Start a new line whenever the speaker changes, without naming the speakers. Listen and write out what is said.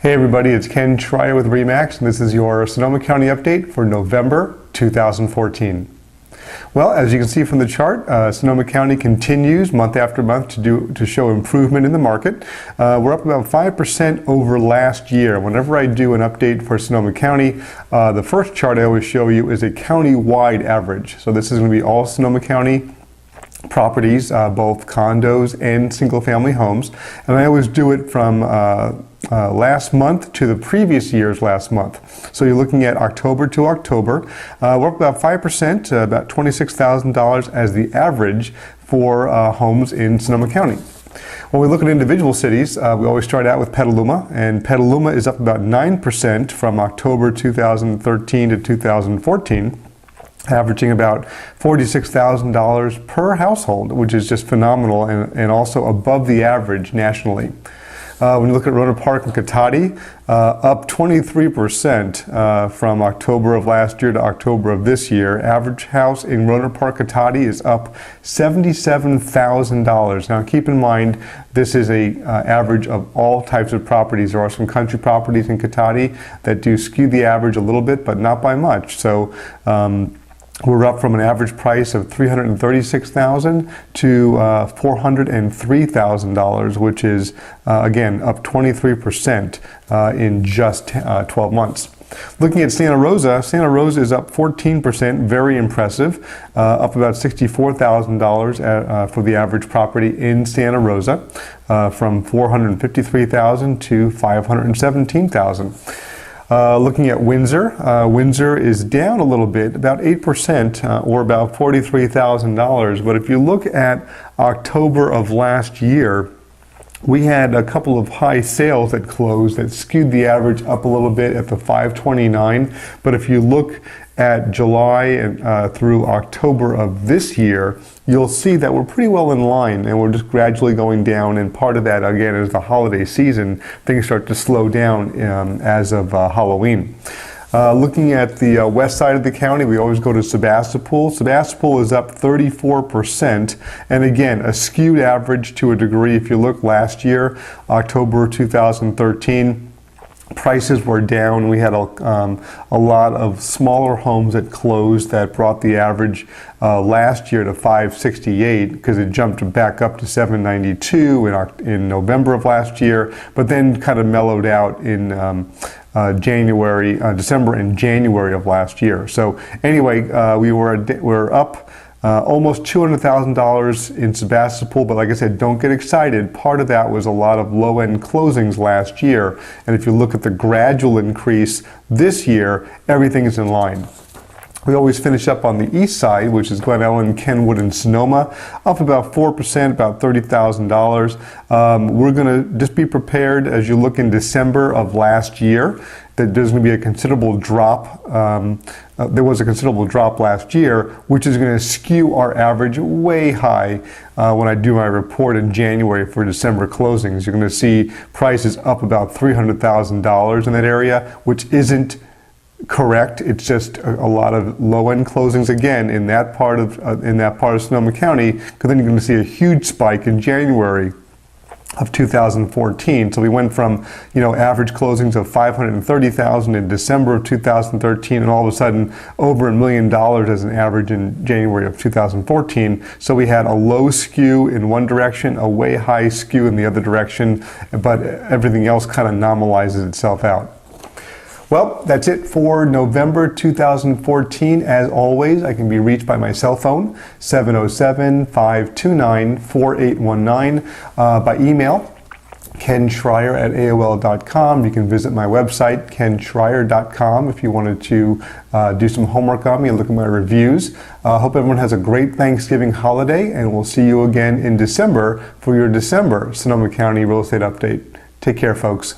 Hey everybody, it's Ken Schreier with RE/MAX, and this is your Sonoma County update for November 2014. Well, as you can see from the chart, Sonoma County continues month after month to show improvement in the market. We're up about 5% over last year. Whenever I do an update for Sonoma County, the first chart I always show you is a county-wide average. So this is going to be all Sonoma County properties, both condos and single-family homes, and I always do it from last month to the previous year's last month. So you're looking at October to October. We're up about 5%, about $26,000 as the average for homes in Sonoma County. When we look at individual cities, we always start out with Petaluma, and Petaluma is up about 9% from October 2013 to 2014. Averaging about $46,000 per household, which is just phenomenal and also above the average nationally. When you look at Rohnert Park and Cotati, up 23% from October of last year to October of this year. Average house in Rohnert Park, Cotati is up $77,000. Now keep in mind, this is a average of all types of properties. There are some country properties in Cotati that do skew the average a little bit, but not by much. So we're up from an average price of $336,000 to $403,000, which is, again, up 23% in just 12 months. Looking at Santa Rosa is up 14%, very impressive, up about $64,000 for the average property in Santa Rosa, from $453,000 to $517,000. Looking at Windsor, Windsor is down a little bit, about 8%, or about $43,000. But if you look at October of last year, we had a couple of high sales that closed that skewed the average up a little bit at the 529. But if you look at July and through October of this year, you'll see that we're pretty well in line and we're just gradually going down. And part of that, again, is the holiday season. Things start to slow down as of Halloween. Looking at the west side of the county, we always go to Sebastopol. Sebastopol is up 34%, and again, a skewed average to a degree. If you look last year, October 2013, prices were down. We had a lot of smaller homes that closed that brought the average last year to 568 because it jumped back up to 792 in November of last year, but then kind of mellowed out in December and January of last year. So anyway, we're up almost $200,000 in Sebastopol, but like I said, don't get excited. Part of that was a lot of low-end closings last year, and if you look at the gradual increase this year, everything is in line. We always finish up on the east side, which is Glen, Kenwood, and Sonoma, up about 4%, about $30,000. We're going to just be prepared as you look in December of last year that there's going to be a considerable drop. There was a considerable drop last year, which is going to skew our average way high when I do my report in January for December closings. You're going to see prices up about $300,000 in that area, which isn't correct. It's just a lot of low-end closings again in that part of Sonoma County, because then you're going to see a huge spike in January of 2014. So we went from, average closings of $530,000 in December of 2013, and all of a sudden over $1 million as an average in January of 2014. So we had a low skew in one direction, a way high skew in the other direction, but everything else kind of normalizes itself out. Well, that's it for November 2014. As always, I can be reached by my cell phone, 707-529-4819, by email, kenschreier@aol.com. You can visit my website, kenschreier.com, if you wanted to do some homework on me and look at my reviews. Hope everyone has a great Thanksgiving holiday, and we'll see you again in December for your December Sonoma County Real Estate Update. Take care, folks.